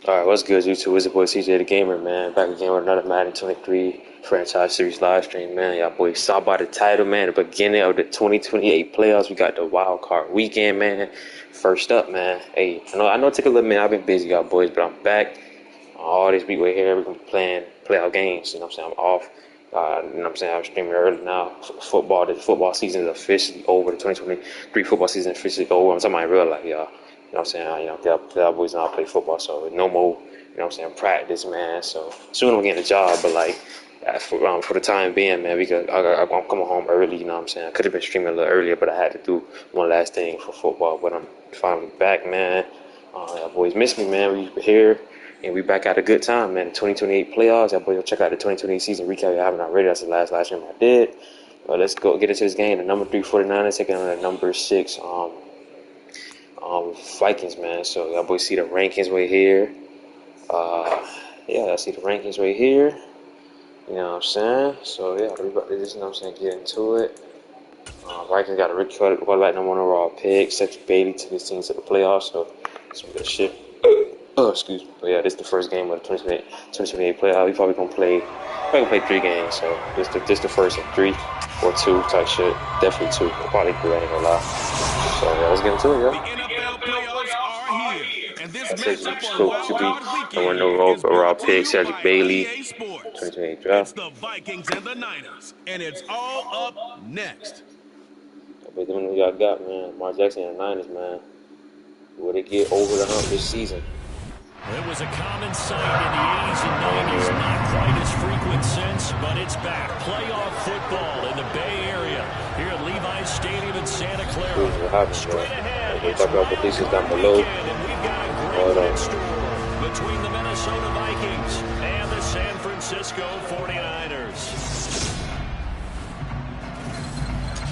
Alright, what's good, YouTube? It's your boy CJ the Gamer, man. Back again with another Madden 23 franchise series live stream, man. Y'all boys saw by the title, man. The beginning of the 2028 playoffs. We got the wild card weekend, man. First up, man. Hey, I know it took a little minute. I've been busy, y'all boys, but I'm back. All this week we're here. We're gonna be playing playoff games. You know what I'm saying? I'm off. You know what I'm saying? I'm streaming early now. Football. The football season is officially over. The 2023 football season is officially over. I'm talking about in real life, y'all. You know what I'm saying? You know, the boys know I play football, so no more, you know what I'm saying, practice, man. So soon I'm getting a job, but like for the time being, man, I'm coming home early, you know what I'm saying? I could have been streaming a little earlier, but I had to do one last thing for football. But I'm finally back, man. Y'all boys miss me, man. We here and we back at a good time, man. The 2028 playoffs. Y'all boys go check out the 2028 season recap. You haven't already. That's the last live stream I did. Let's go get into this game. The number 3 49ers taking on the number 6 Vikings, man. So y'all boys see the rankings right here. Yeah, I see the rankings right here. You know what I'm saying? So yeah, we about to just, you know what I'm saying, get into it. Vikings got a rookie quarterback, number 1 overall pick. Cedric Bailey took his team to the playoffs, so some good shit. Excuse me. But yeah, this is the first game of the 2028 playoff. We probably gonna play 3 games. So this the first of 3 or 2 type shit. Definitely 2. Probably 3. I ain't gonna lie. So yeah, let's get into it, yo. That's it. QB, the 1 overall pick, Cedric Bailey, 2028 draft. It's the Vikings and the Niners, and it's all up next. But then who y'all got, man? Mark Jackson and the Niners, man. Will they get over the hump this season? It was a common sight in the 80s and 90s, not quite as frequent since, but it's back. Playoff football in the Bay Area here at Levi's Stadium in Santa Clara. Straight ahead, we'll talk about the pieces down below. And we've got a great story between the Minnesota Vikings and the San Francisco 49ers.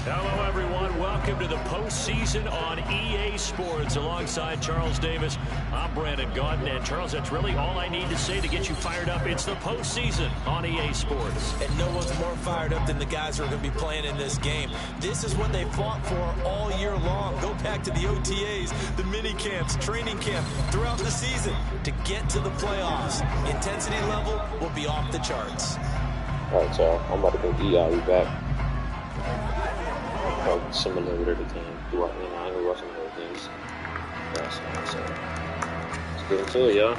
Hello, everyone. Welcome to the postseason on EA Sports. Alongside Charles Davis, I'm Brandon Gaudin. And Charles, that's really all I need to say to get you fired up. It's the postseason on EA Sports. And no one's more fired up than the guys who are going to be playing in this game. This is what they fought for all year long. Go back to the OTAs, the mini camps, training camp, throughout the season to get to the playoffs. Intensity level will be off the charts. All right, y'all. I'm about to go eat. I'll be back. Similar to the game. I ain't gonna watch some other things. So let's get into it, y'all.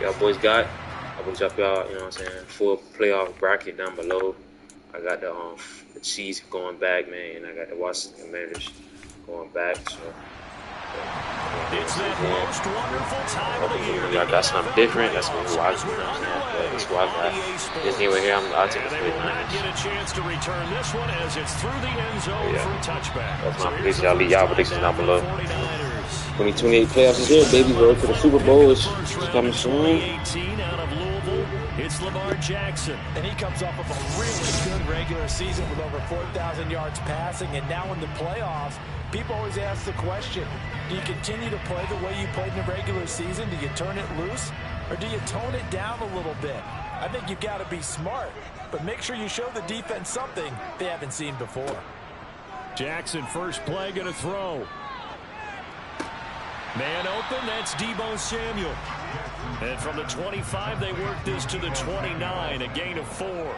Y'all boys got. I'm gonna drop y'all, you know what I'm saying, full playoff bracket down below. I got the Chiefs going back, man, and I got the Washington Commanders going back. So it's the most wonderful time of the year. Y'all got something different. That's what we're watching. You know what I'm saying? That's why I got this game right here. I'll take the 49ers. Get a chance to return this one as it's through the end zone for a touchback. That's my prediction. Y'all leave y'all predictions down below. 2028 playoffs is here, baby. Road to the Super Bowl is coming soon. 2018 out of Louisville, it's Lamar Jackson. And he comes off of a really good regular season with over 4,000 yards passing. And now in the playoffs, people always ask the question, do you continue to play the way you played in the regular season? Do you turn it loose? Or do you tone it down a little bit? I think you've got to be smart, but make sure you show the defense something they haven't seen before. Jackson, first play, going to throw. Man open, that's Deebo Samuel. And from the 25, they work this to the 29, a gain of 4.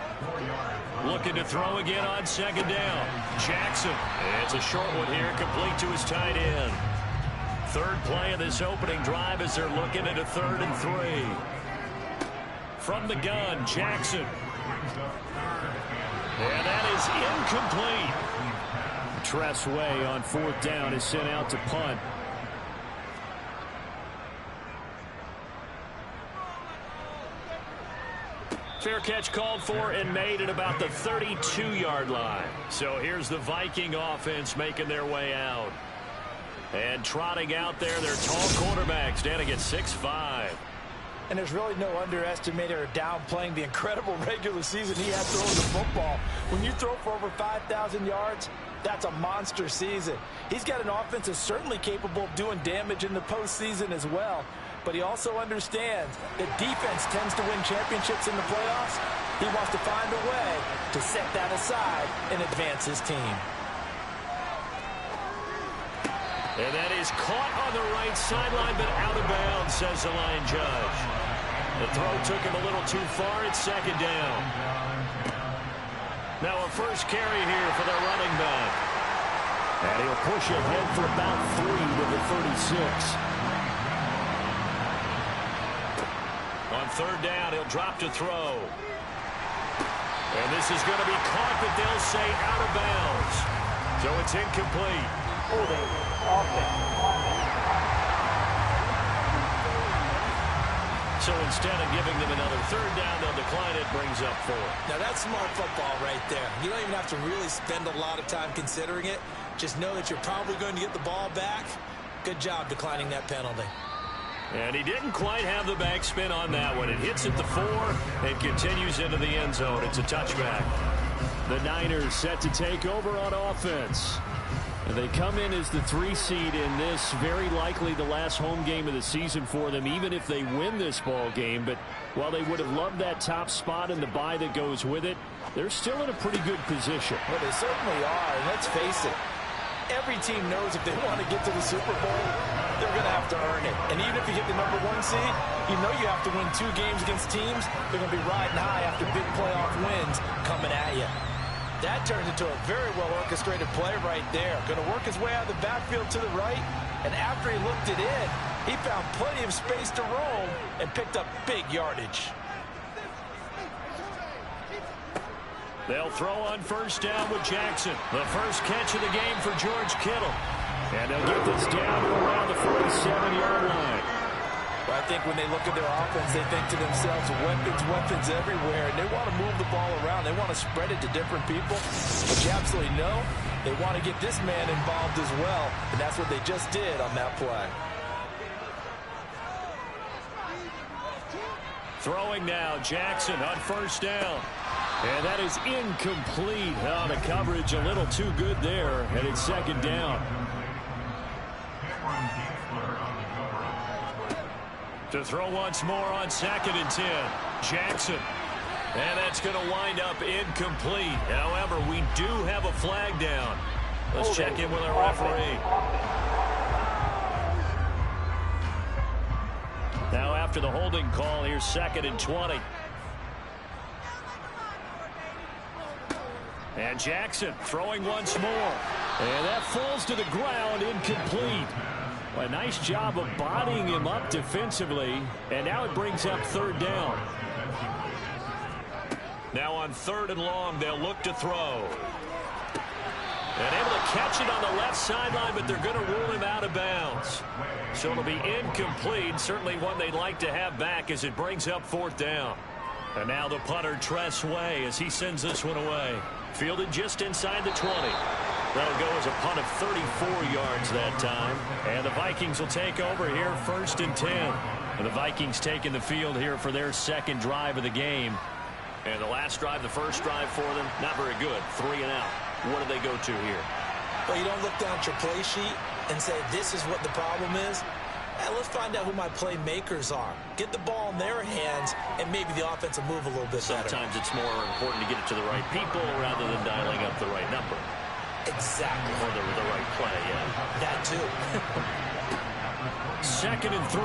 Looking to throw again on second down. Jackson, it's a short one here, complete to his tight end. Third play of this opening drive as they're looking at a 3rd and 3. From the gun, Jackson. And that is incomplete. Tress Way on 4th down is sent out to punt. Fair catch called for and made at about the 32-yard line. So here's the Viking offense making their way out. And trotting out there, their tall quarterback standing at 6'5". And there's really no underestimating or downplaying the incredible regular season he had throwing the football. When you throw for over 5,000 yards, that's a monster season. He's got an offense that's certainly capable of doing damage in the postseason as well. But he also understands that defense tends to win championships in the playoffs. He wants to find a way to set that aside and advance his team. And that is caught on the right sideline, but out of bounds, says the line judge. The throw took him a little too far. It's second down. Now a first carry here for the running back. And he'll push ahead for about 3 with the 36. On third down, he'll drop to throw. And this is going to be caught, but they'll say out of bounds. So it's incomplete. Holding, offense. So instead of giving them another third down, they'll decline it, brings up 4. Now that's smart football right there. You don't even have to really spend a lot of time considering it. Just know that you're probably going to get the ball back. Good job declining that penalty. And he didn't quite have the backspin on that one. It hits at the 4 and continues into the end zone. It's a touchback. The Niners set to take over on offense. And they come in as the 3 seed in this, very likely the last home game of the season for them, even if they win this ball game. But while they would have loved that top spot and the bye that goes with it, they're still in a pretty good position. Well, they certainly are. And let's face it, every team knows if they want to get to the Super Bowl, they're going to have to earn it. And even if you get the number 1 seed, you know you have to win 2 games against teams. They're going to be riding high after big playoff wins coming at you. That turns into a very well-orchestrated play right there. Going to work his way out of the backfield to the right. And after he looked it in, he found plenty of space to roam and picked up big yardage. They'll throw on first down with Jackson. The first catch of the game for George Kittle. And they'll get this down to around the 47-yard line. Well, I think when they look at their offense, they think to themselves, weapons everywhere, and they want to move the ball around. They want to spread it to different people. But you absolutely know they want to get this man involved as well, and that's what they just did on that play. Throwing now, Jackson on first down. And that is incomplete. Oh, the coverage a little too good there, and it's second down. To throw once more on 2nd and 10. Jackson. And that's going to wind up incomplete. However, we do have a flag down. Let's check in with our referee. Now after the holding call, here's 2nd and 20. And Jackson throwing once more. And that falls to the ground, incomplete. A nice job of bodying him up defensively. And now it brings up third down. Now on 3rd and long, they'll look to throw. And able to catch it on the left sideline, but they're going to rule him out of bounds. So it'll be incomplete. Certainly one they'd like to have back as it brings up 4th down. And now the punter, Tress Way, as he sends this one away. Fielded just inside the 20. That'll go as a punt of 34 yards that time. And the Vikings will take over here 1st and 10. And the Vikings taking the field here for their 2nd drive of the game. And the last drive, the first drive for them, not very good. 3 and out. What do they go to here? Well, you don't look down at your play sheet and say, this is what the problem is. Let's find out who my playmakers are. Get the ball in their hands, and maybe the offense will move a little bit better. Sometimes it's more important to get it to the right people rather than dialing up the right number. Exactly. Or the right play, yeah. That too. 2nd and 3.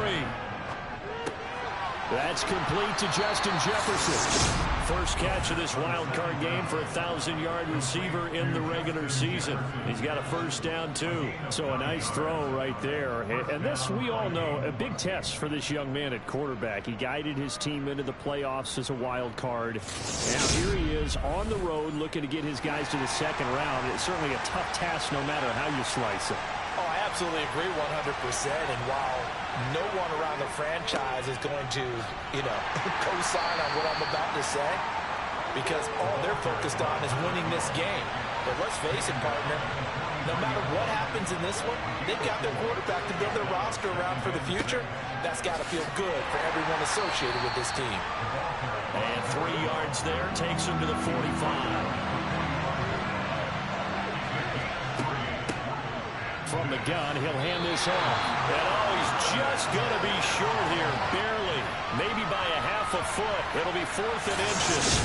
That's complete to Justin Jefferson. First catch of this wild card game for a 1,000-yard receiver in the regular season. He's got a first down, too. So a nice throw right there. And this, we all know, a big test for this young man at quarterback. He guided his team into the playoffs as a wild card. Now here he is on the road looking to get his guys to the 2nd round. It's certainly a tough task no matter how you slice it. Oh, I absolutely agree 100%. And while no one around the franchise is going to, co-sign on what I'm about to say, because all they're focused on is winning this game. But let's face it, partner, no matter what happens in this one, they've got their quarterback to build their roster around for the future. That's got to feel good for everyone associated with this team. And 3 yards there takes him to the 45. From the gun, he'll hand this off. And he's just going to be short here, barely. Maybe by a half a foot. It'll be 4th and inches.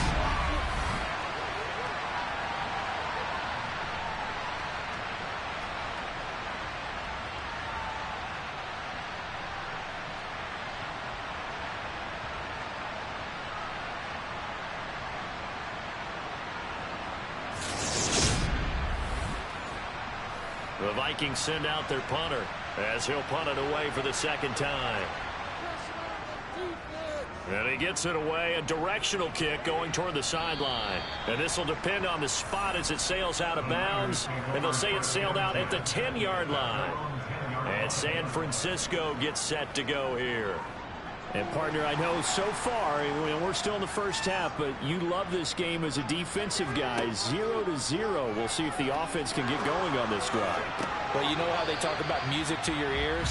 The Vikings send out their punter as he'll punt it away for the second time. And he gets it away, a directional kick going toward the sideline. And this will depend on the spot as it sails out of bounds. And they'll say it sailed out at the 10-yard line. And San Francisco gets set to go here. And, partner, I know so far, we're still in the first half, but you love this game as a defensive guy. 0-0. We'll see if the offense can get going on this drive. Well, you know how they talk about music to your ears?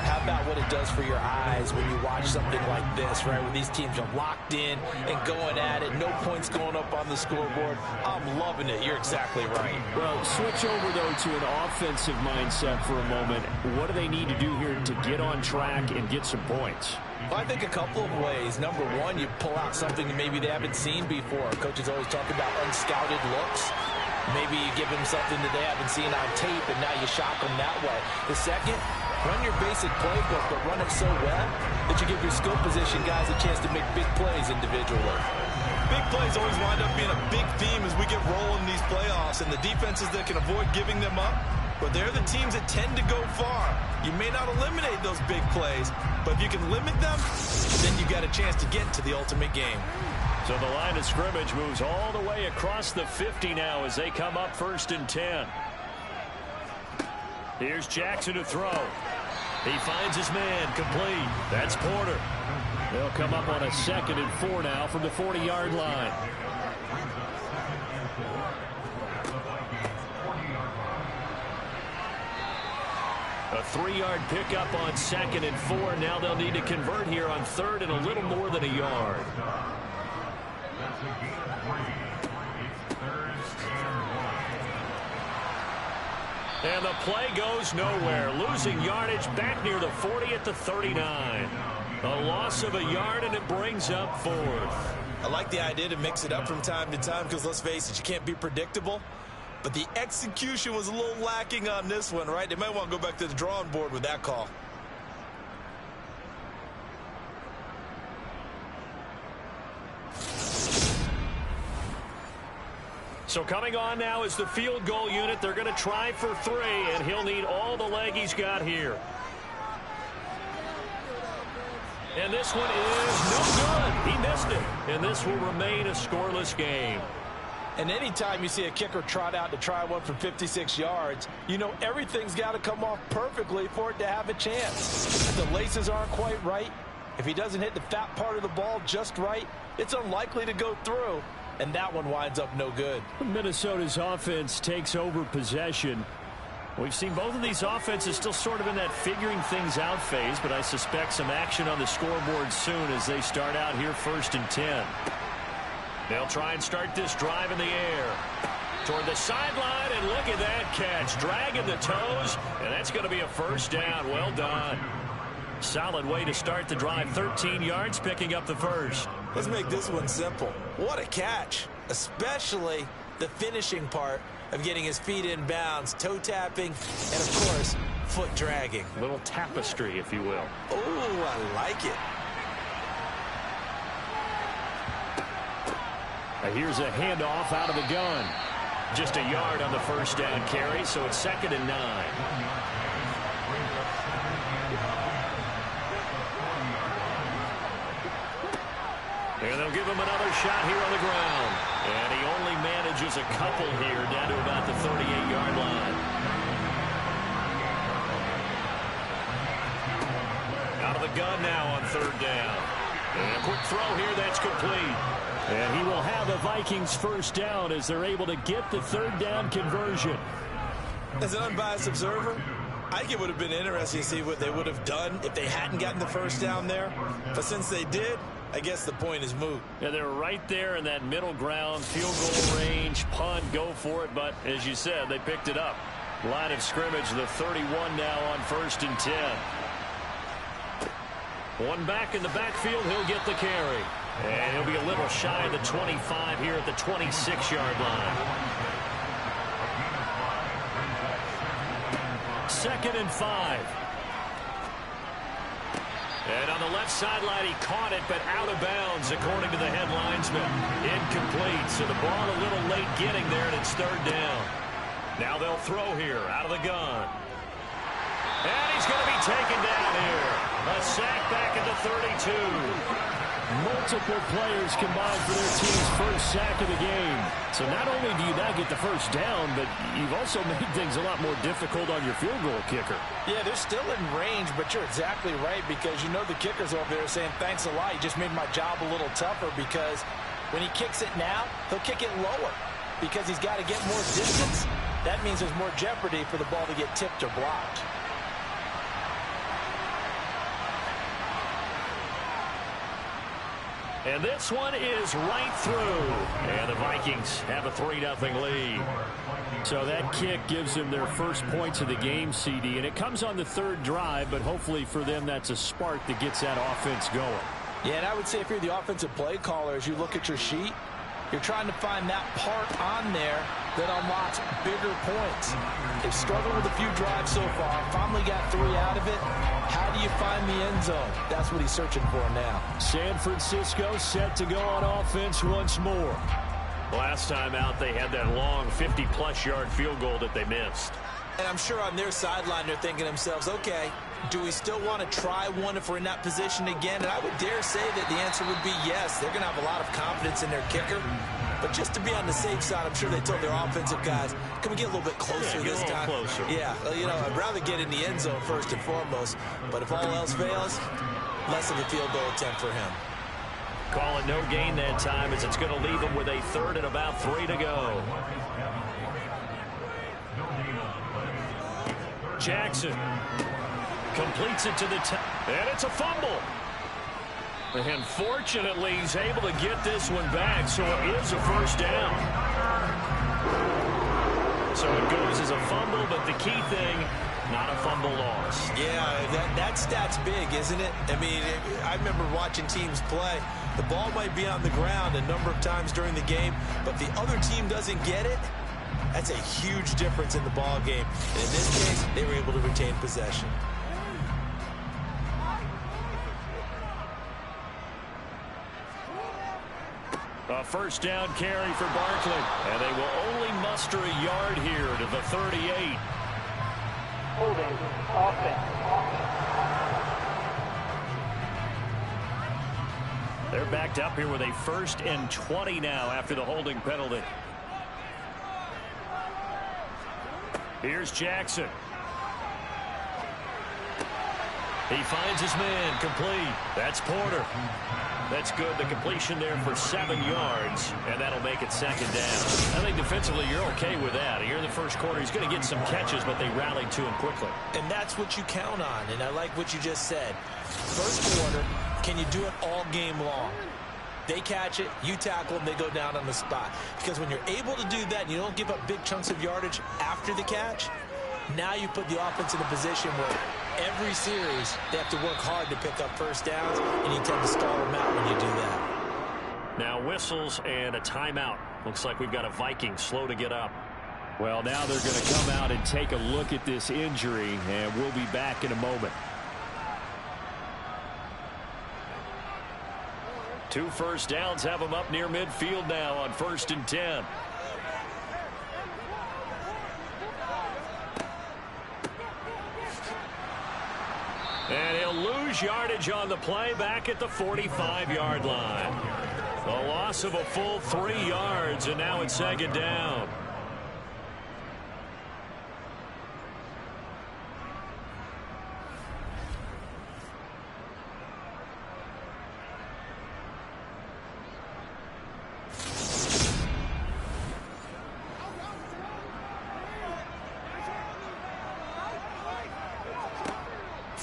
How about what it does for your eyes when you watch something like this, right? Where these teams are locked in and going at it. No points going up on the scoreboard. I'm loving it. You're exactly right. Well, switch over, though, to an offensive mindset for a moment. What do they need to do here to get on track and get some points? Well, I think a couple of ways. Number one, you pull out something that maybe they haven't seen before. Coaches always talk about unscouted looks. Maybe you give them something that they haven't seen on tape, and now you shock them that way. The second, run your basic playbook, but run it so well that you give your skill position guys a chance to make big plays individually. Big plays always wind up being a big theme as we get rolling these playoffs, and the defenses that can avoid giving them up, but they're the teams that tend to go far. You may not eliminate those big plays, but if you can limit them, then you got a chance to get to the ultimate game. So the line of scrimmage moves all the way across the 50 now as they come up 1st and 10. Here's Jackson to throw. He finds his man complete. That's Porter. They'll come up on a 2nd and 4 now from the 40-yard line. A 3-yard pickup on 2nd and 4. Now they'll need to convert here on 3rd and a little more than a yard. And the play goes nowhere. Losing yardage back near the 40 at the 39. A loss of a yard, and it brings up 4th. I like the idea to mix it up from time to time because, let's face it, you can't be predictable. But the execution was a little lacking on this one, right? They might want to go back to the drawing board with that call. So coming on now is the field goal unit. They're going to try for 3, and he'll need all the leg he's got here. And this one is no good. He missed it. And this will remain a scoreless game. And anytime you see a kicker trot out to try one from 56 yards, you know everything's got to come off perfectly for it to have a chance. If the laces aren't quite right, if he doesn't hit the fat part of the ball just right, it's unlikely to go through. And that one winds up no good. Minnesota's offense takes over possession. We've seen both of these offenses still sort of in that figuring things out phase, but I suspect some action on the scoreboard soon as they start out here 1st and 10. They'll try and start this drive in the air. Toward the sideline, and look at that catch. Dragging the toes, and that's going to be a 1st down. Well done. Solid way to start the drive. 13 yards, picking up the 1st. Let's make this one simple. What a catch, especially the finishing part of getting his feet in bounds, toe tapping, and, of course, foot dragging. A little tapestry, if you will. Oh, I like it. Here's a handoff out of the gun. Just a yard on the 1st down carry, so it's 2nd and 9. And they'll give him another shot here on the ground. And he only manages a couple here down to about the 38-yard line. Out of the gun now on 3rd down. And a quick throw here that's complete. And he will have the Vikings 1st down as they're able to get the 3rd down conversion. As an unbiased observer, I think it would have been interesting to see what they would have done if they hadn't gotten the 1st down there. But since they did, I guess the point is moot. Yeah, they're right there in that middle ground, field goal range, punt, go for it. But as you said, they picked it up. Line of scrimmage, the 31 now on 1st and 10. One back in the backfield, he'll get the carry. And he'll be a little shy of the 25 here at the 26-yard line. 2nd and 5. And on the left sideline, he caught it, but out of bounds, according to the head linesman. Incomplete, so the ball a little late getting there, and it's 3rd down. Now they'll throw here out of the gun. And he's going to be taken down here. A sack back at the 32. Multiple players combined for their team's first sack of the game. So not only do you not get the first down, but you've also made things a lot more difficult on your field goal kicker. Yeah, they're still in range, but you're exactly right because you know the kicker's over there saying, thanks a lot. You just made my job a little tougher because when he kicks it now, he'll kick it lower because he's got to get more distance. That means there's more jeopardy for the ball to get tipped or blocked. And this one is right through. And the Vikings have a 3-0 lead. So that kick gives them their first points of the game, CD. And it comes on the third drive, but hopefully for them that's a spark that gets that offense going. Yeah, and I would say if you're the offensive play caller, as you look at your sheet, you're trying to find that part on there that unlocks bigger points. They've struggled with a few drives so far. Finally got 3 out of it. How do you find the end zone? That's what he's searching for now. San Francisco set to go on offense once more. Last time out, they had that long 50-plus yard field goal that they missed. And I'm sure on their sideline, they're thinking to themselves, okay, do we still want to try one if we're in that position again? And I would dare say that the answer would be yes. They're going to have a lot of confidence in their kicker. But just to be on the safe side, I'm sure they told their offensive guys, can we get a little bit closer this time? Closer. Yeah, you know, I'd rather get in the end zone first and foremost. But if all else fails, less of a field goal attempt for him. Call it no gain that time as it's going to leave them with a 3rd and about 3 to go. Jackson completes it to the top, and it's a fumble. And fortunately, he's able to get this one back, so it is a first down. So it goes as a fumble, but the key thing, not a fumble loss. Yeah, that stat's big, isn't it? I mean, I remember watching teams play. The ball might be on the ground a number of times during the game, but the other team doesn't get it. That's a huge difference in the ball game. And in this case, they were able to retain possession. A first down carry for Barkley. And they will only muster a yard here to the 38. Holding offense. They're backed up here with a 1st and 20 now after the holding penalty. Here's Jackson. He finds his man complete. That's Porter. That's good. The completion there for 7 yards, and that'll make it 2nd down. I think defensively you're okay with that. Here in the first quarter, he's going to get some catches, but they rallied to him quickly. And that's what you count on, and I like what you just said. First quarter, can you do it all game long? They catch it, you tackle them, they go down on the spot. Because when you're able to do that and you don't give up big chunks of yardage after the catch, now you put the offense in a position where every series they have to work hard to pick up first downs, and you tend to stall them out when you do that. Now whistles and a timeout. Looks like we've got a Viking slow to get up. Well, now they're going to come out and take a look at this injury, and we'll be back in a moment. 2 first downs have them up near midfield now on 1st and 10. And he'll lose yardage on the play back at the 45-yard line. A loss of a full 3 yards, and now it's 2nd down.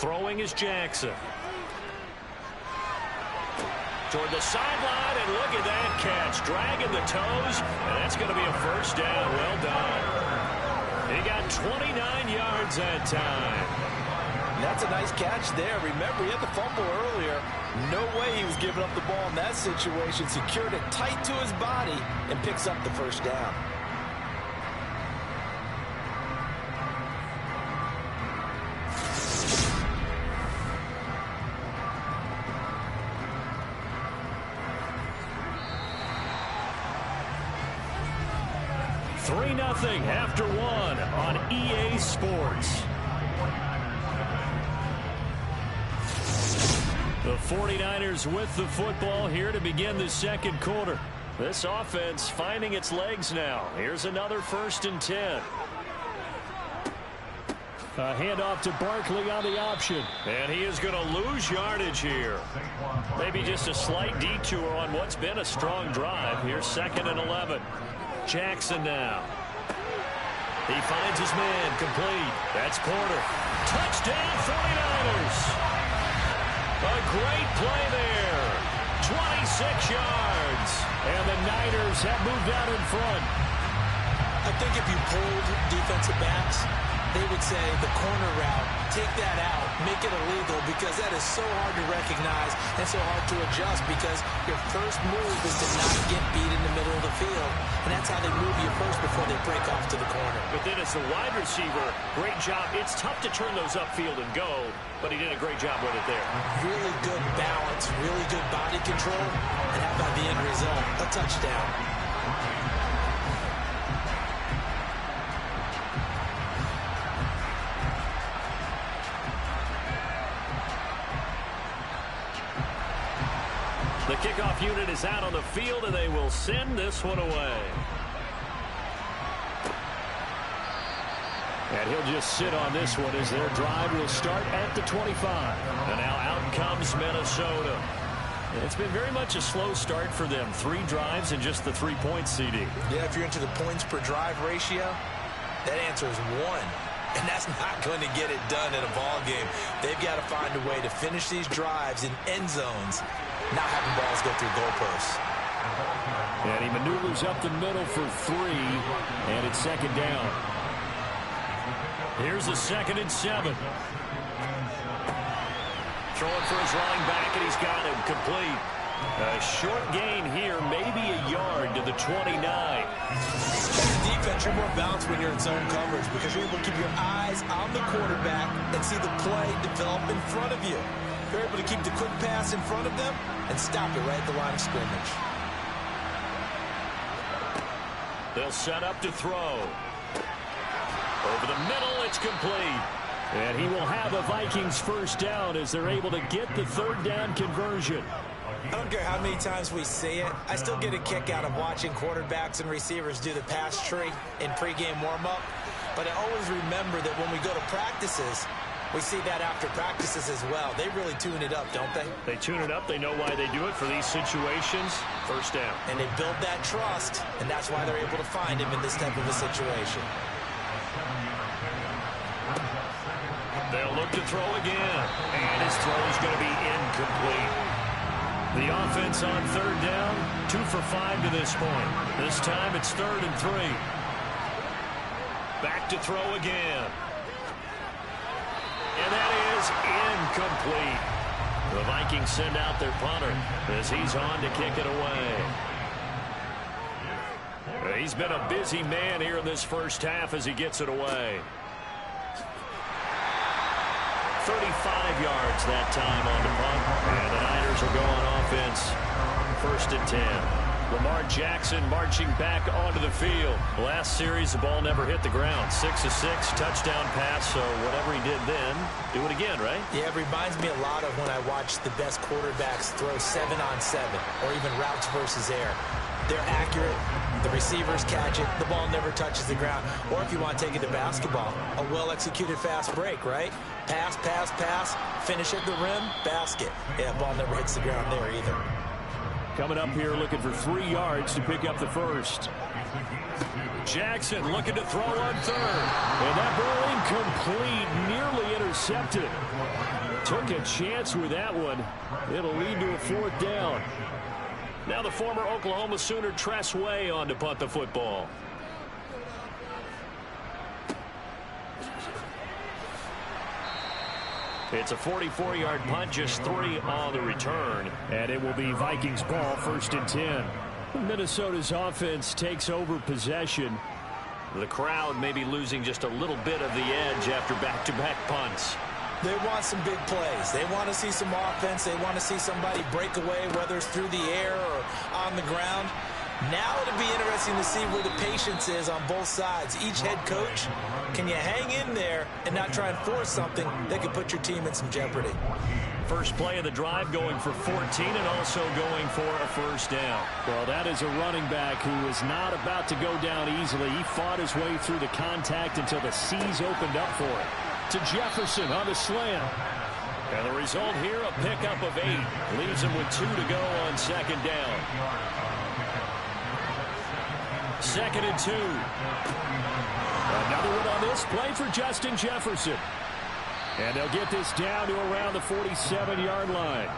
Throwing is Jackson. Toward the sideline, and look at that catch. Dragging the toes, and that's going to be a first down. Well done. He got 29 yards that time. And that's a nice catch there. Remember, he had the fumble earlier. No way he was giving up the ball in that situation. Secured it tight to his body and picks up the first down. 3-0 after one on EA Sports. The 49ers with the football here to begin the second quarter. This offense finding its legs now. Here's another 1st and 10. A handoff to Barkley on the option. And he is going to lose yardage here. Maybe just a slight detour on what's been a strong drive. Here's 2nd and 11. Jackson now. He finds his man complete. That's Porter. Touchdown 49ers. A great play there. 26 yards. And the Niners have moved out in front. I think if you pulled defensive backs, they would say the corner route, take that out, make it illegal, because that is so hard to recognize and so hard to adjust, because your first move is to not get beat in the middle of the field. And that's how they move you first before they break off to the corner. But then as the wide receiver, great job. It's tough to turn those upfield and go, but he did a great job with it there. Really good balance, really good body control, and how about the end result? A touchdown. The kickoff unit is out on the field, and they will send this one away. And he'll just sit on this one as their drive will start at the 25. And now out comes Minnesota. It's been very much a slow start for them. 3 drives and just the 3 points, CD. Yeah, if you're into the points per drive ratio, that answer is 1. And that's not going to get it done in a ball game. They've got to find a way to finish these drives in end zones, not having balls go through goalposts. And he maneuvers up the middle for 3, and it's 2nd down. Here's the 2nd and 7. Throwing for his running back, and he's got him complete. A short gain here, maybe a yard to the 29. As a defense, you're more balanced when you're in zone coverage because you're able to keep your eyes on the quarterback and see the play develop in front of you. You're able to keep the quick pass in front of them and stop it right at the line of scrimmage. They'll set up to throw. Over the middle, it's complete. And he will have a Vikings 1st down as they're able to get the 3rd down conversion. I don't care how many times we see it. I still get a kick out of watching quarterbacks and receivers do the pass tree in pregame warm-up. But I always remember that when we go to practices, we see that after practices as well. They really tune it up, don't they? They tune it up. They know why they do it for these situations. 1st down. And they build that trust, and that's why they're able to find him in this type of a situation. They'll look to throw again. And his throw is going to be incomplete. The offense on 3rd down, 2 for 5 to this point. This time it's 3rd and 3. Back to throw again. And that is incomplete. The Vikings send out their punter as he's on to kick it away. He's been a busy man here in this 1st half as he gets it away. 35 yards that time on the punt. And the Niners will go on offense. 1st and 10. Lamar Jackson marching back onto the field. Last series, the ball never hit the ground. 6 of 6, touchdown pass. So whatever he did then, do it again, right? Yeah, it reminds me a lot of when I watch the best quarterbacks throw 7-on-7 or even routes versus air. They're accurate. The receivers catch it. The ball never touches the ground. Or if you want to take it to basketball, a well-executed fast break, right? Pass, pass, pass, finish at the rim, basket. Yeah, ball never hits the ground there either. Coming up here looking for 3 yards to pick up the 1st. Jackson looking to throw on 3rd. And that ball incomplete, nearly intercepted. Took a chance with that one. It'll lead to a 4th down. Now the former Oklahoma Sooner Tress Way on to punt the football. It's a 44-yard punt, just 3 on the return. And it will be Vikings ball, 1st and 10. Minnesota's offense takes over possession. The crowd may be losing just a little bit of the edge after back-to-back punts. They want some big plays. They want to see some offense. They want to see somebody break away, whether it's through the air or on the ground. Now it'll be interesting to see where the patience is on both sides. Each head coach, can you hang in there and not try and force something that could put your team in some jeopardy? First play of the drive going for 14 and also going for a first down. Well, that is a running back who is not about to go down easily. He fought his way through the contact until the seas opened up for him. To Jefferson on the slant. And the result here, a pickup of 8. Leaves him with 2 to go on second down. 2nd and 2. Another one on this play for Justin Jefferson. And they'll get this down to around the 47-yard line.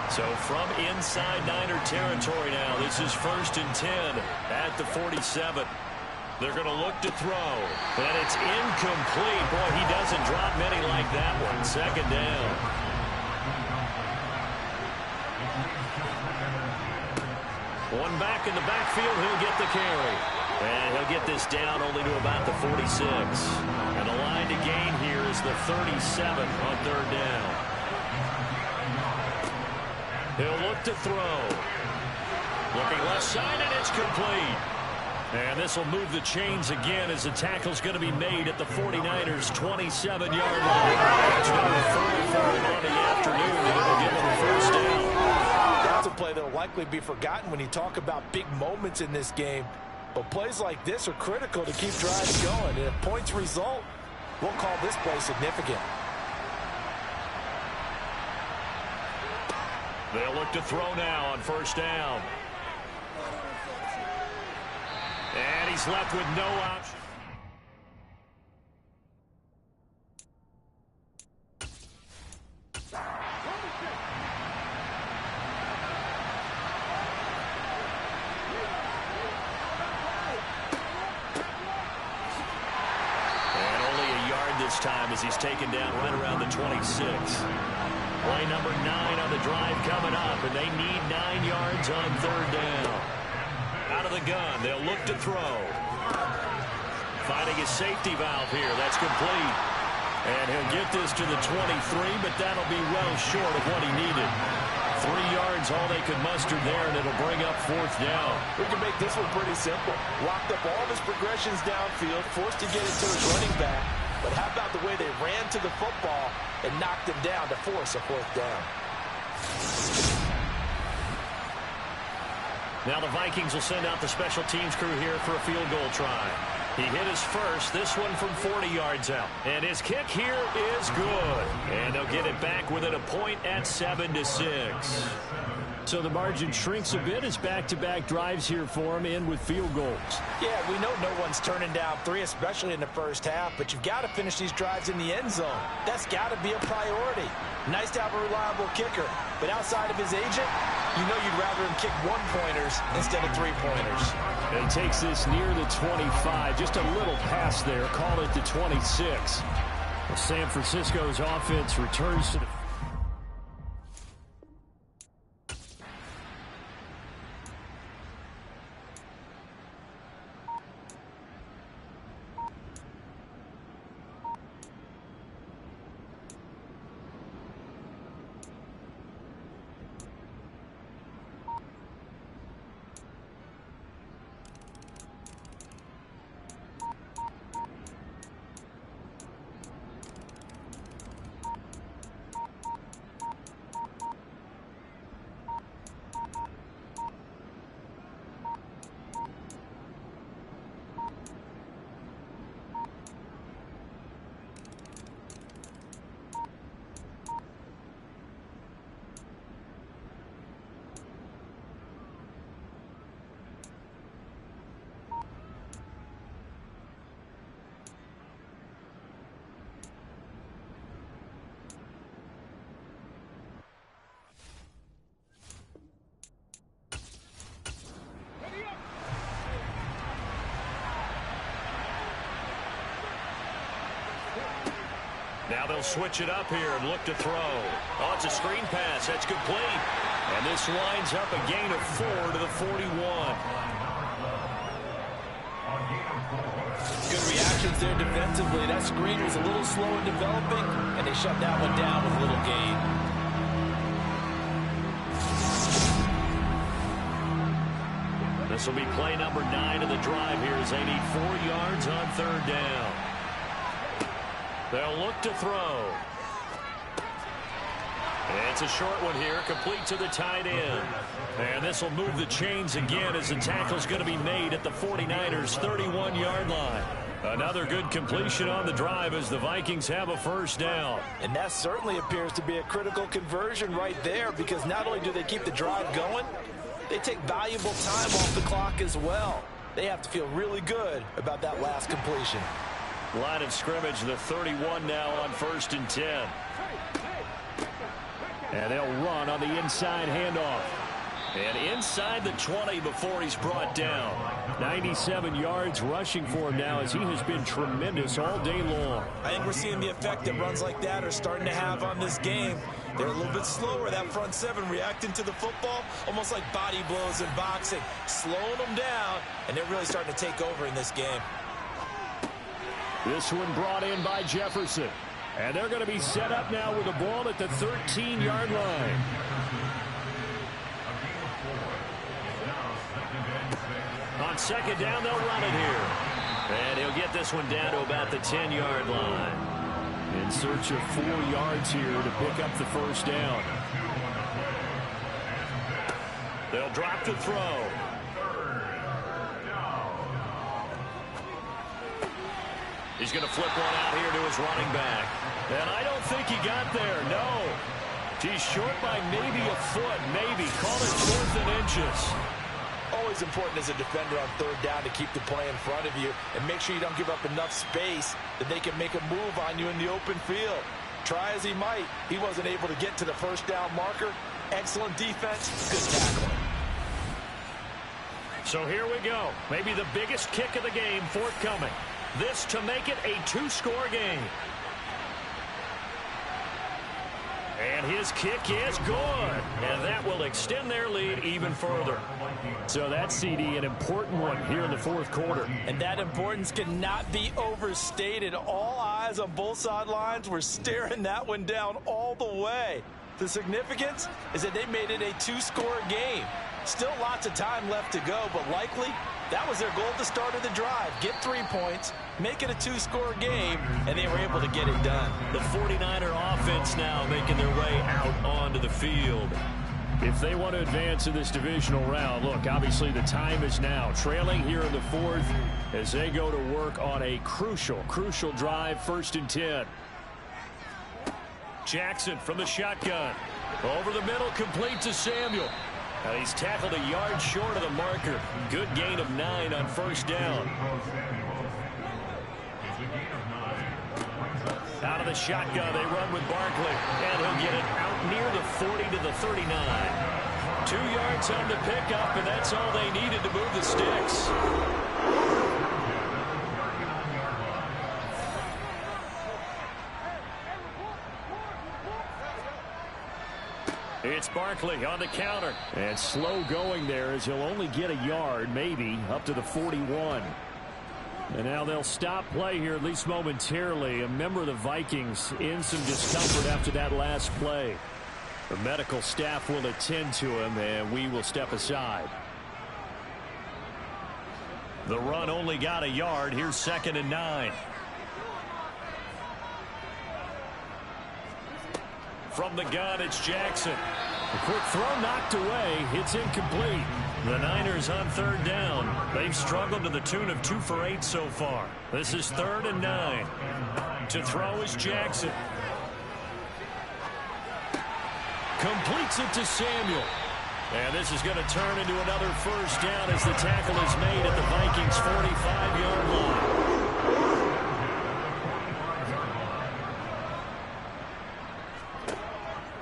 So from inside Niner territory now, this is 1st and 10 at the 47. They're going to look to throw. And it's incomplete. Boy, he doesn't drop many like that one. 2nd down. One back in the backfield, he'll get the carry. And he'll get this down only to about the 46. And the line to gain here is the 37 on 3rd down. He'll look to throw. Looking left side, and it's complete. And this will move the chains again as the tackle's going to be made at the 49ers' 27-yard line. That's number 34 on the afternoon. They'll give him a first down. That's a play that will likely be forgotten when you talk about big moments in this game. But plays like this are critical to keep drives going. And if points result, we'll call this play significant. They'll look to throw now on 1st down. And he's left with no option. This time as he's taken down right around the 26. Play number 9 on the drive coming up, and they need 9 yards on 3rd down. Out of the gun, they'll look to throw. Finding his safety valve here, that's complete. And he'll get this to the 23, but that'll be well short of what he needed. 3 yards, all they could muster there, and it'll bring up 4th down. We can make this one pretty simple. Locked up all of his progressions downfield, forced to get it to his running back. But how about the way they ran to the football and knocked him down to force a 4th down? Now the Vikings will send out the special teams crew here for a field goal try. He hit his first, this one from 40 yards out. And his kick here is good. And they'll get it back within a point at 7-6. So the margin shrinks a bit as back-to-back drives here for him, and with field goals. Yeah, we know no one's turning down 3, especially in the first half, but you've got to finish these drives in the end zone. That's got to be a priority. Nice to have a reliable kicker, but outside of his agent, you know you'd rather him kick 1-pointers instead of 3-pointers. And he takes this near the 25, just a little pass there, call it the 26. San Francisco's offense returns to the Now they'll switch it up here and look to throw. Oh, it's a screen pass. That's complete. And this winds up a gain of 4 to the 41. Good reactions there defensively. That screen was a little slow in developing, and they shut that one down with a little gain. This will be play number 9 of the drive here as they need 4 yards on 3rd down. They'll look to throw. It's a short one here, complete to the tight end. And this will move the chains again as the tackle's going to be made at the 49ers' 31-yard line. Another good completion on the drive as the Vikings have a 1st down. And that certainly appears to be a critical conversion right there, because not only do they keep the drive going, they take valuable time off the clock as well. They have to feel really good about that last completion. Line of scrimmage, the 31 now on 1st and 10. And they'll run on the inside handoff. And inside the 20 before he's brought down. 97 yards rushing for him now as he has been tremendous all day long. I think we're seeing the effect that runs like that are starting to have on this game. They're a little bit slower, that front 7, reacting to the football, almost like body blows in boxing, slowing them down, and they're really starting to take over in this game. This one brought in by Jefferson. And they're going to be set up now with the ball at the 13-yard line. On 2nd down, they'll run it here. And he'll get this one down to about the 10-yard line. In search of 4 yards here to pick up the 1st down. They'll drop to throw. He's going to flip one out here to his running back. And I don't think he got there, no. He's short by maybe a foot, maybe. Call it 4th and inches. Always important as a defender on 3rd down to keep the play in front of you and make sure you don't give up enough space that they can make a move on you in the open field. Try as he might, he wasn't able to get to the 1st down marker. Excellent defense, good tackle. So here we go. Maybe the biggest kick of the game forthcoming. This to make it a 2-score game. And his kick is good. And that will extend their lead even further. So that's, CD, an important one here in the 4th quarter. And that importance cannot be overstated. All eyes on both sidelines were staring that one down all the way. The significance is that they made it a 2-score game. Still lots of time left to go, but likely that was their goal at the start of the drive. Get 3 points, make it a 2-score game, and they were able to get it done. The 49er offense now making their way out onto the field. If they want to advance in this divisional round, look, obviously the time is now. Trailing here in the 4th as they go to work on a crucial drive, 1st and 10. Jackson from the shotgun. Over the middle, complete to Samuel. He's tackled a yard short of the marker. Good gain of 9 on 1st down. Out of the shotgun, they run with Barkley. And he'll get it out near the 40 to the 39. 2 yards on the pickup, and that's all they needed to move the sticks. It's Barkley on the counter. And slow going there as he'll only get a yard, maybe, up to the 41. And now they'll stop play here, at least momentarily. A member of the Vikings in some discomfort after that last play. The medical staff will attend to him, and we will step aside. The run only got a yard. Here's 2nd and 9. From the gun, it's Jackson. A quick throw knocked away. It's incomplete. The Niners on 3rd down. They've struggled to the tune of 2 for 8 so far. This is 3rd and 9. To throw is Jackson. Completes it to Samuel. And this is going to turn into another 1st down as the tackle is made at the Vikings' 45-yard line.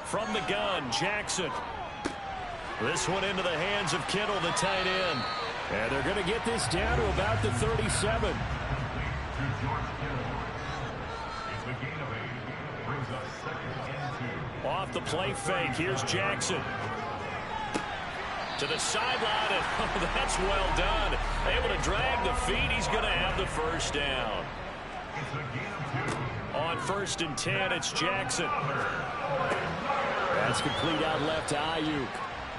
From the gun, Jackson. This one into the hands of Kittle, the tight end. And they're going to get this down to about the 37. Off the play fake, here's Jackson. To the sideline, and oh, that's well done. Able to drag the feet, he's going to have the 1st down. On 1st and 10, it's Jackson. That's complete out left to Ayuk.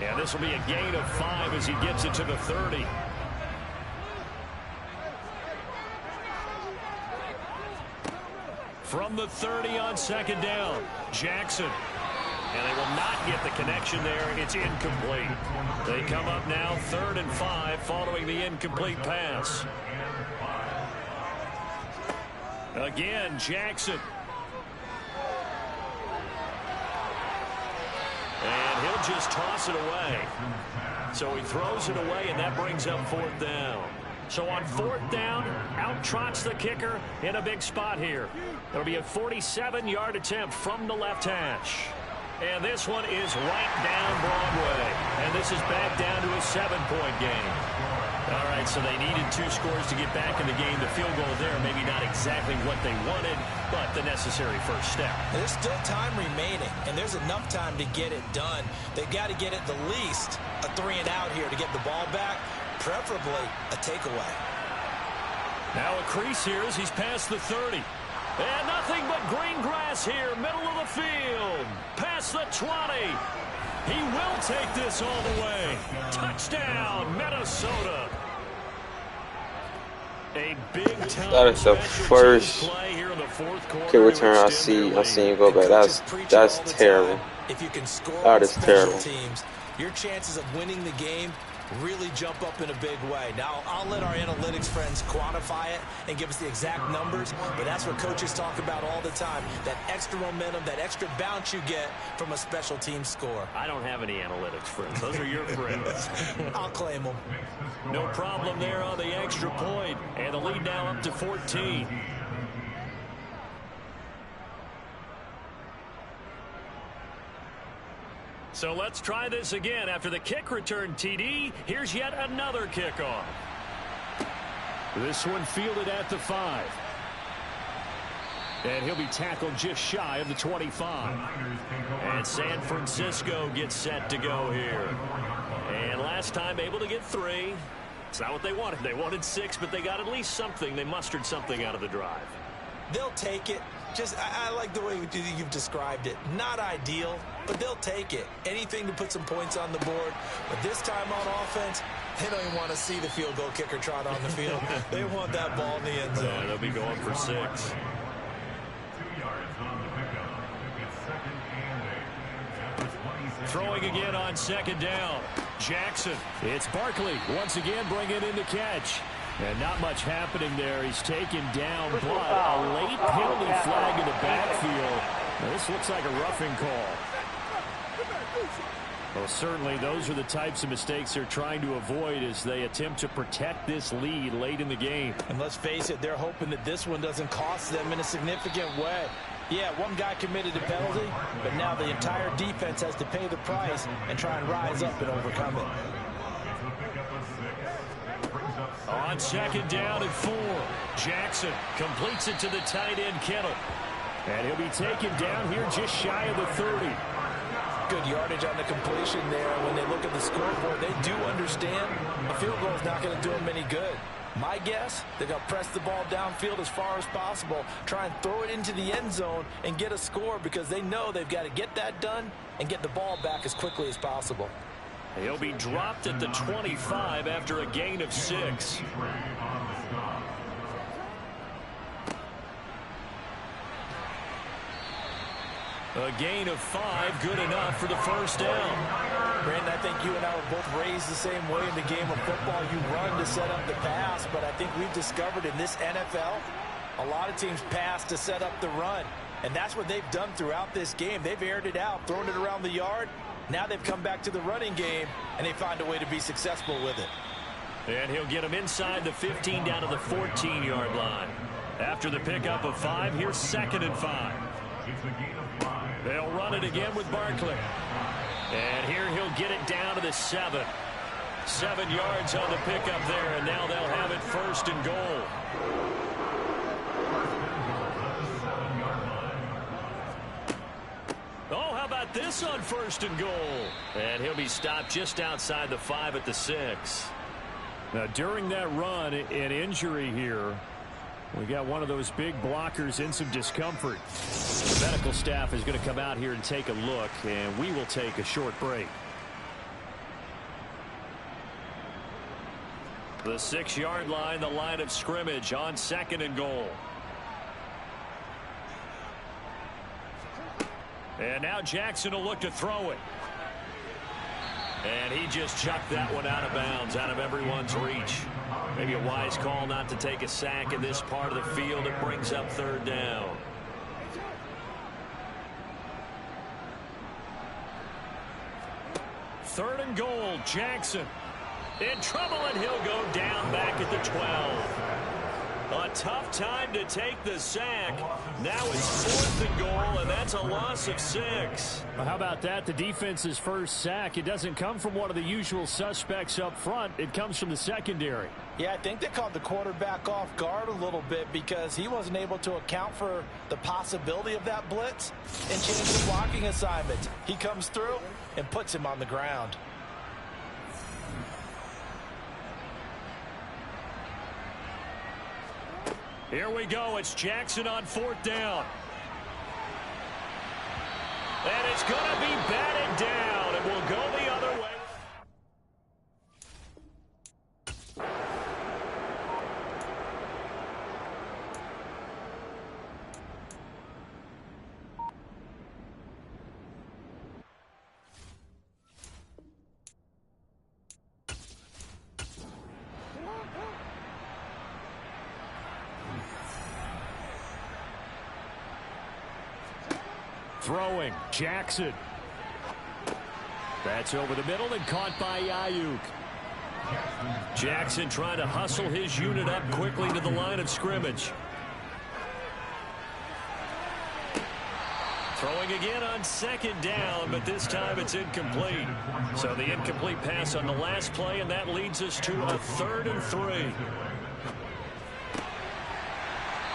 Yeah, this will be a gain of 5 as he gets it to the 30. From the 30 on second down, Jackson. And they will not get the connection there. It's incomplete. They come up now 3rd and 5 following the incomplete pass. Again, Jackson. And he'll just toss it away. So he throws it away, and that brings up 4th down. So on 4th down, out trots the kicker in a big spot here. It'll be a 47-yard attempt from the left hash. And this one is right down Broadway. And this is back down to a 7-point game. All right, so they needed 2 scores to get back in the game. The field goal there, maybe not exactly what they wanted, but the necessary first step. There's still time remaining, and there's enough time to get it done. They've got to get at the least a 3-and-out here to get the ball back, preferably a takeaway. Now a crease here as he's past the 30. And nothing but green grass here, middle of the field. Past the 20. He will take this all the way. Touchdown, Minnesota. A big-time That is the first kick return I've seen you go back. That's terrible. If you can score That is terrible. teams, your chances of winning the game really jump up in a big way. Now, I'll let our analytics friends quantify it and give us the exact numbers, but that's what coaches talk about all the time, that extra momentum, that extra bounce you get from a special team score. I don't have any analytics friends. Those are your friends. I'll claim them. No problem there on the extra point, and the lead now up to 14. So let's try this again. After the kick return TD, here's yet another kickoff. This one fielded at the 5. And he'll be tackled just shy of the 25. And San Francisco gets set to go here. And last time able to get 3. It's not what they wanted. They wanted 6, but they got at least something. They mustered something out of the drive. They'll take it. I like the way you've described it. Not ideal, but they'll take it. Anything to put some points on the board. But this time on offense, they don't even want to see the field goal kicker trot on the field. They want that ball in the end zone. Yeah, they'll be going for 6. Throwing again on second down. Jackson. It's Barkley once again bringing in the catch. And not much happening there. He's taken down, but a late penalty flag in the backfield. Now, this looks like a roughing call. Well, certainly those are the types of mistakes they're trying to avoid as they attempt to protect this lead late in the game. And let's face it, they're hoping that this one doesn't cost them in a significant way. Yeah, one guy committed a penalty, but now the entire defense has to pay the price and try and rise up and overcome it. On second down and 4, Jackson completes it to the tight end, Kittle. And he'll be taken down here just shy of the 30. Good yardage on the completion there. When they look at the scoreboard, they do understand a field goal is not going to do them any good. My guess, they're going to press the ball downfield as far as possible, try and throw it into the end zone and get a score because they know they've got to get that done and get the ball back as quickly as possible. He'll be dropped at the 25 after a gain of 6. A gain of 5, good enough for the first down. Brandon, I think you and I were both raised the same way in the game of football. You run to set up the pass, but I think we've discovered in this NFL, a lot of teams pass to set up the run. And that's what they've done throughout this game. They've aired it out, thrown it around the yard. Now they've come back to the running game, and they find a way to be successful with it. And he'll get him inside the 15 down to the 14-yard line. After the pickup of 5, here's 2nd and 5. They'll run it again with Barkley. And here he'll get it down to the 7. 7 yards on the pickup there, and now they'll have it 1st and goal. Oh, how about this on 1st and goal? And he'll be stopped just outside the 5 at the 6. Now, during that run, an injury here. We got one of those big blockers in some discomfort. The medical staff is going to come out here and take a look, and we will take a short break. The 6-yard line, the line of scrimmage on 2nd and goal. And now Jackson will look to throw it. And he just chucked that one out of bounds, out of everyone's reach. Maybe a wise call not to take a sack in this part of the field. It brings up third down. Third and goal, Jackson. In trouble, and he'll go down back at the 12. A tough time to take the sack. Now it's fourth and goal, and that's a loss of 6. Well, how about that? The defense's first sack. It doesn't come from one of the usual suspects up front. It comes from the secondary. Yeah, I think they caught the quarterback off guard a little bit because he wasn't able to account for the possibility of that blitz and change the blocking assignment. He comes through and puts him on the ground. Here we go. It's Jackson on fourth down. And it's going to be batted down. It will go the other way. Throwing, Jackson. That's over the middle and caught by Ayuk. Jackson trying to hustle his unit up quickly to the line of scrimmage. Throwing again on second down, but this time it's incomplete. So the incomplete pass on the last play, and that leads us to a 3rd and 3.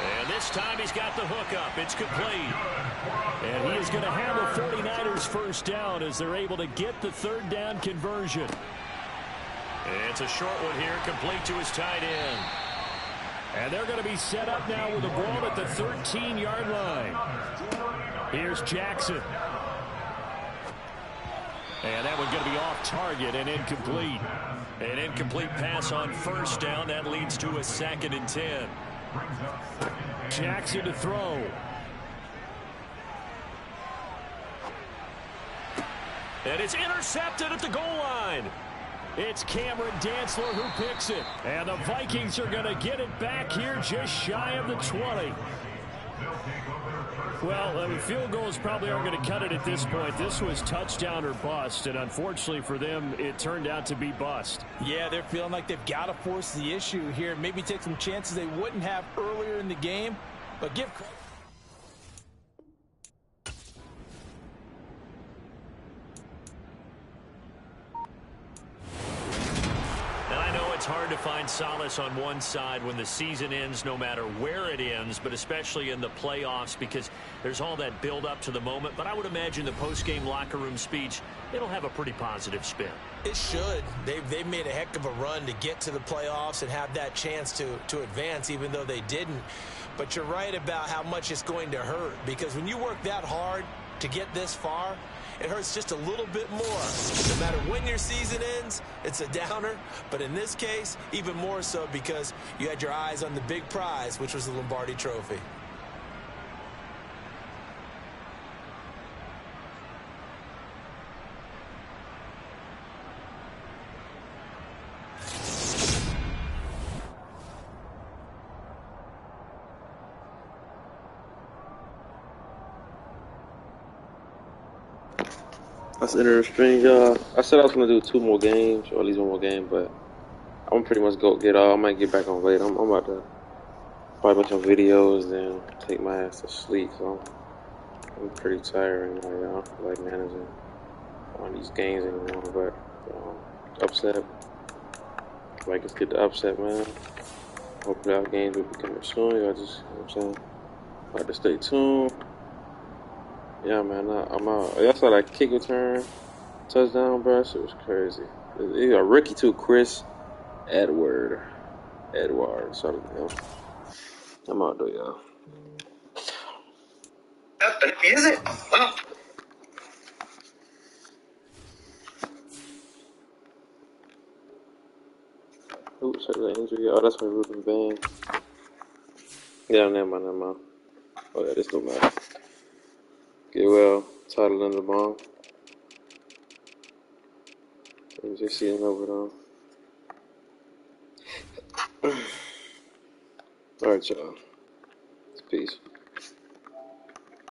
And this time he's got the hook up. It's complete. And he is going to have a 49ers first down as they're able to get the third down conversion. It's a short one here, complete to his tight end. And they're going to be set up now with the ball at the 13-yard line. Here's Jackson. And that one's going to be off target and incomplete. An incomplete pass on first down. That leads to a 2nd and 10. Jackson to throw. And it's intercepted at the goal line. It's Cameron Dantzler who picks it. And the Vikings are going to get it back here just shy of the 20. Well, field goals probably aren't going to cut it at this point. This was touchdown or bust, and unfortunately for them, it turned out to be bust. Yeah, they're feeling like they've got to force the issue here. Maybe take some chances they wouldn't have earlier in the game, but give credit. It's hard to find solace on one side when the season ends, no matter where it ends, but especially in the playoffs, because there's all that build up to the moment. But I would imagine the post-game locker room speech, it'll have a pretty positive spin. It should. They've made a heck of a run to get to the playoffs and have that chance to advance, even though they didn't. But you're right about how much it's going to hurt, because when you work that hard to get this far, it hurts just a little bit more. No matter when your season ends, it's a downer. But in this case, even more so because you had your eyes on the big prize, which was the Lombardi Trophy. That's interesting. I said I was gonna do 2 more games, or at least 1 more game, but I'm pretty much get off. I might get back on late. I'm about to probably make some videos, then take my ass to sleep. So I'm pretty tired right now. I don't feel like managing on these games anymore. But upset. Like, let's get the upset, man. Hopefully our games will be coming soon. Y'all just, you know what I'm saying? About to stay tuned. Yeah, man, I'm out. I saw that kick return touchdown, bro. That shit was crazy. He got a rookie too, Chris Edward. So, you know, I'm out though, y'all. Is it? Well. Oops, that injury. Oh, that's my Ruben Bang. Yeah, never mind. Oh, yeah, this don't matter. Get well. Title in the bomb. Just see it over though. Alright, y'all. Peace.